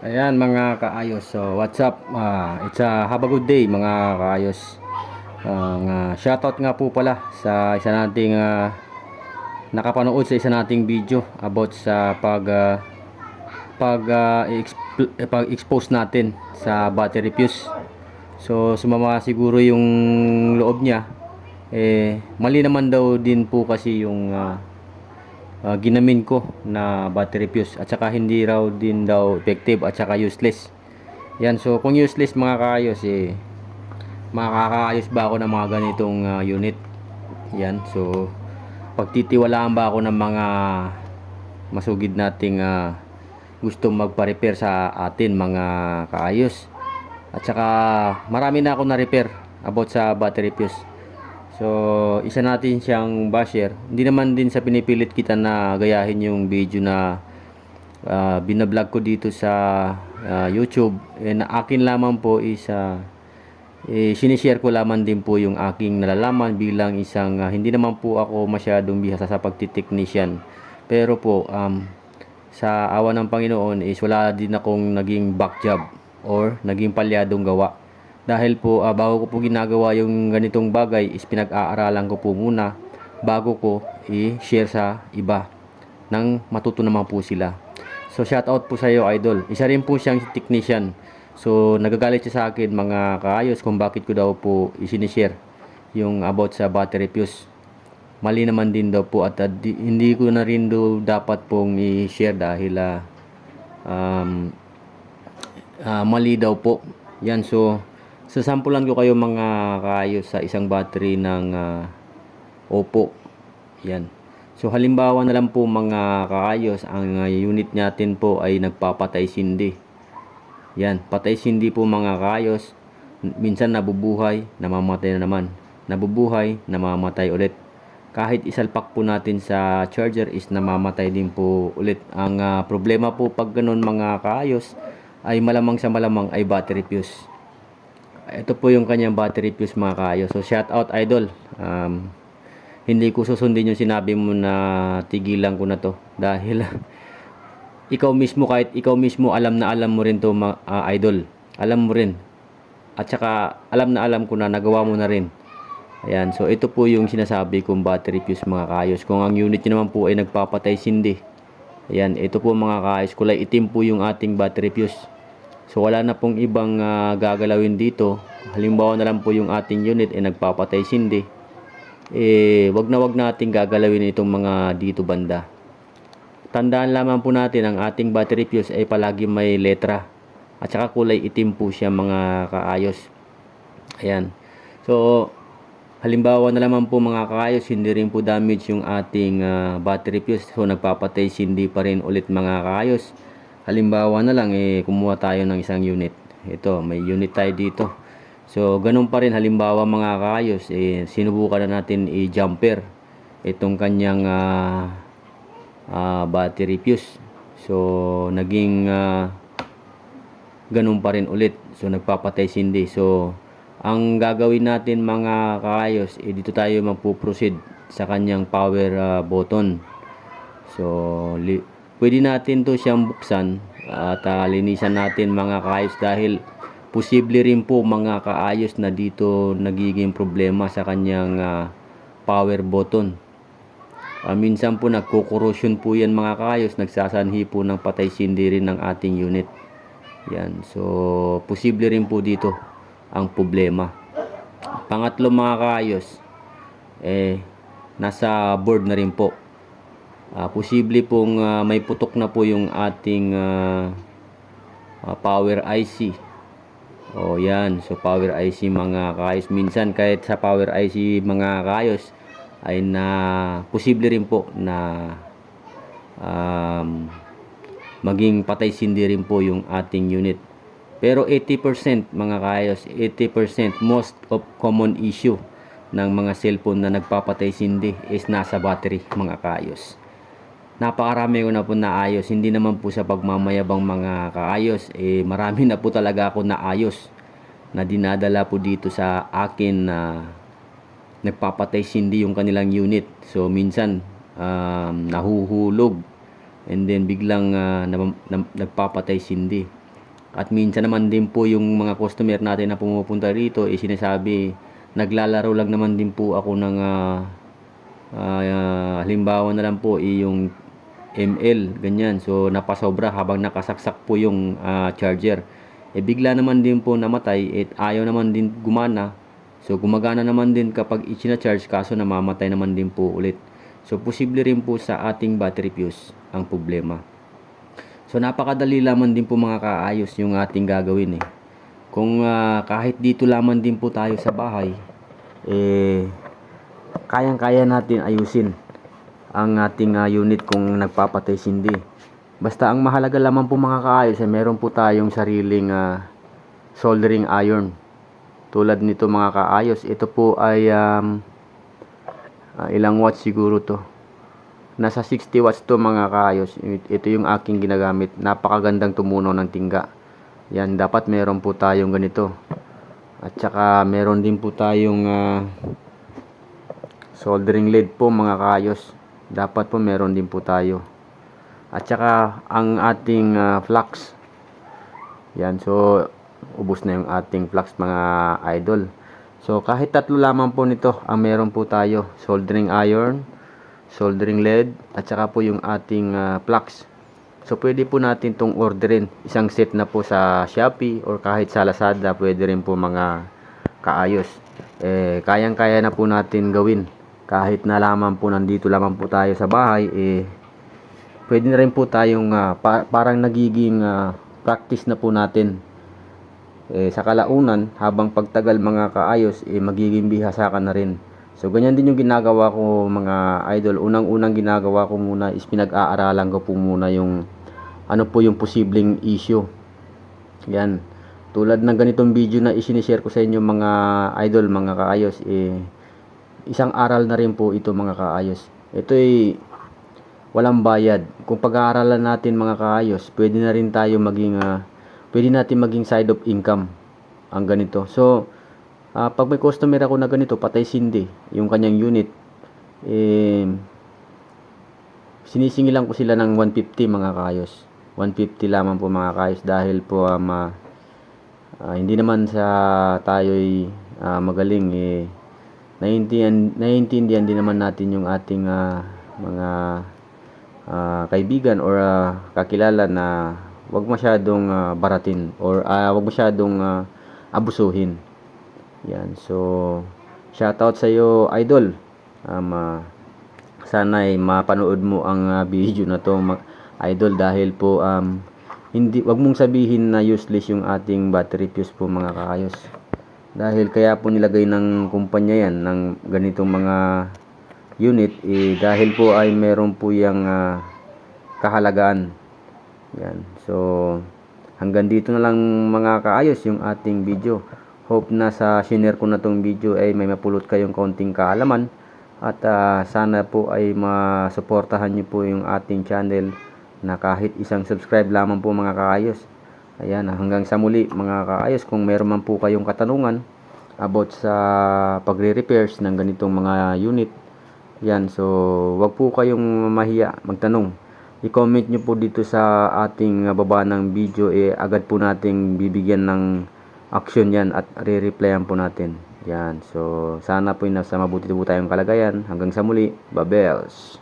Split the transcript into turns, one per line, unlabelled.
Ayan mga kaayos. So what's up? It's have a good day mga kaayos. Shoutout nga po pala sa isa nating nakapanood sa isa nating video about sa pag-expose natin sa battery fuse. So sumama siguro yung loob niya. Mali naman daw din po kasi yung ginamin ko na battery fuse at saka hindi raw din daw effective at saka useless. Yan, so kung useless mga kaayos makakaayos ba ako ng mga ganitong unit? Yan, so pagtitiwalaan ba ako ng mga masugid nating gusto magpa-repair sa atin mga kaayos? At saka marami na ako na-repair about sa battery fuse. So, isa natin siyang basher. Hindi naman din sa pinipilit kita na gayahin yung video na binablog ko dito sa YouTube. Na akin lamang po is sinishare ko lamang din po yung aking nalalaman bilang isang hindi naman po ako masyadong bihasa sa pagtiteknisyan. Pero po, sa awa ng Panginoon is wala din akong naging back job or naging palyadong gawa. Dahil po bago ko po ginagawa yung ganitong bagay is pinag-aaralan ko po muna bago ko i-share sa iba nang matuto naman po sila. So shout out po sa iyo idol. Isa rin po siyang technician. So nagagalit siya sa akin mga kaayos kung bakit ko daw po i-share yung about sa battery fuse. Mali naman din daw po at hindi ko na rin daw dapat pong i-share dahil mali daw po. Yan, so sasampulan ko kayo mga kaayos sa isang battery ng Oppo. Yan. So halimbawa na lang po mga kaayos, ang unit natin po ay nagpapatay sindi. Yan, patay sindi po mga kaayos. Minsan nabubuhay, namamatay na naman. Nabubuhay, namamatay ulit. Kahit isalpak po natin sa charger is namamatay din po ulit. Ang problema po pag ganun mga kaayos ay malamang sa malamang ay battery fuse. Ito po yung kanyang battery fuse mga kaayos. So shout out idol. Hindi ko susundin yung sinabi mo na tigilan ko na to dahil ikaw mismo, kahit ikaw mismo alam na alam mo rin to idol. Alam mo rin. At saka alam na alam ko na nagawa mo na rin. Ayan, so ito po yung sinasabi kong battery fuse mga kaayos. Kung ang unit nyo naman po ay nagpapatay sindi. Ayan, ito po mga kaayos. Kulay itim po yung ating battery fuse. So wala na pong ibang gagalawin dito. Halimbawa na lang po yung ating unit ay nagpapatay sindi. Wag na nating gagalawin itong mga dito banda. Tandaan lamang po natin ang ating battery fuse ay palagi may letra. At saka kulay itim po siya mga kaayos. Ayan. So halimbawa na lamang po mga kaayos, hindi rin po damage yung ating battery fuse. So nagpapatay sindi pa rin ulit mga kaayos. Halimbawa na lang kumuha tayo ng isang unit. Ito, may unit tayo dito. So ganun pa rin halimbawa mga kaayos, sinubukan na natin i-jumper itong kanyang battery fuse. So naging ganun pa rin ulit. So nagpapatay sindi. So ang gagawin natin mga kaayos, dito tayo magpo-proceed sa kanyang power button. So pwede natin to siyang buksan at linisan natin mga kaayos dahil posible rin po mga kaayos na dito nagiging problema sa kanyang power button. Minsan po nagko-corrosion po yan mga kaayos, nagsasanhi po ng patay sindi rin ng ating unit. Yan, so posible rin po dito ang problema. Pangatlo mga kaayos, nasa board na rin po. Posible pong may putok na po yung ating power IC. O yan, so power IC mga kaayos. Minsan kahit sa power IC mga kaayos ay posible rin po na maging patay sindi rin po yung ating unit. Pero 80% mga kaayos, 80% most of common issue ng mga cellphone na nagpapatay sindi is nasa battery mga kaayos. Napakarami ko na po naayos, hindi naman po sa pagmamayabang mga kaayos, marami na po talaga ako naayos na dinadala po dito sa akin na nagpapatay sindi yung kanilang unit. So minsan nahuhulog and then biglang nagpapatay sindi. At minsan naman din po yung mga customer natin na pumupunta rito, sinasabi, naglalaro lang naman din po ako ng halimbawa na lang po yung ml, ganyan. So napasobra habang nakasaksak po yung charger. Bigla naman din po namatay, ayaw naman din gumana. So gumagana naman din kapag i-charge, kaso namamatay naman din po ulit. So posible rin po sa ating battery fuse ang problema. So napakadali lamang din po mga kaayos yung ating gagawin Kung kahit dito lamang din po tayo sa bahay, kayang-kaya natin ayusin ang ating unit kung nagpapatay sindi. Basta ang mahalaga lamang po mga kaayos ay meron po tayong sariling soldering iron. Tulad nito mga kaayos, ito po ay ilang watts siguro to. Nasa 60 watts to mga kaayos. Ito yung aking ginagamit. Napakagandang tumunaw ng tingga. Yan, dapat meron po tayong ganito. At saka meron din po tayong soldering lead po mga kaayos. Dapat po meron din po tayo. At saka ang ating flux. Yan, so ubos na yung ating flux mga idol. So kahit tatlo lamang po nito ang meron po tayo. Soldering iron, soldering lead, at saka po yung ating flux. So pwede po natin tong orderin. Isang set na po sa Shopee or kahit sa Lazada, pwede rin po mga kaayos. Kayang-kaya na po natin gawin. Kahit na lamang po nandito lamang po tayo sa bahay, pwede na rin po tayong parang nagiging practice na po natin. Sa kalaunan, habang pagtagal mga kaayos, magiging bihasa ka na rin. So ganyan din yung ginagawa ko mga idol. Unang-unang ginagawa ko muna is pinag-aaralan ko po muna yung ano po yung posibleng issue. Yan. Tulad ng ganitong video na isinishare ko sa inyo mga idol, mga kaayos, isang aral na rin po ito mga kaayos. Ito ay walang bayad. Kung pag-aaralan natin mga kaayos, pwede na rin tayo maging pwede natin maging side of income ang ganito. So pag may customer ako na ganito, patay sindi yung kanyang unit, sinisingilan ko sila ng 150 mga kaayos. 150 lamang po mga kaayos, dahil po hindi naman sa tayo'y magaling, naiintindihan din naman natin yung ating mga kaibigan or kakilala na wag masyadong baratin or wag masyadong abusuhin. Yan. So shoutout sa iyo idol. Sana ay mapanood mo ang video na to idol, dahil po wag mong sabihin na useless yung ating battery fuse po mga kaayos. Dahil kaya po nilagay ng kumpanya yan ng ganitong mga unit, dahil po ay meron po yung kahalagaan. Yan. So hanggang dito na lang mga kaayos yung ating video. Hope na sa shinare ko na tong video ay may mapulot kayong kaunting kaalaman, at sana po ay masuportahan nyo po yung ating channel na kahit isang subscribe lamang po mga kaayos. Ayan, hanggang sa muli mga kaayos. Kung meron man po kayong katanungan about sa pagre-repairs ng ganitong mga unit, yan, so wag po kayong mahiya magtanong. I-comment nyo po dito sa ating baba ng video, agad po nating bibigyan ng action yan at re-replyan po natin. Yan, so sana po nasa mabuti po tayong kalagayan. Hanggang sa muli, babels.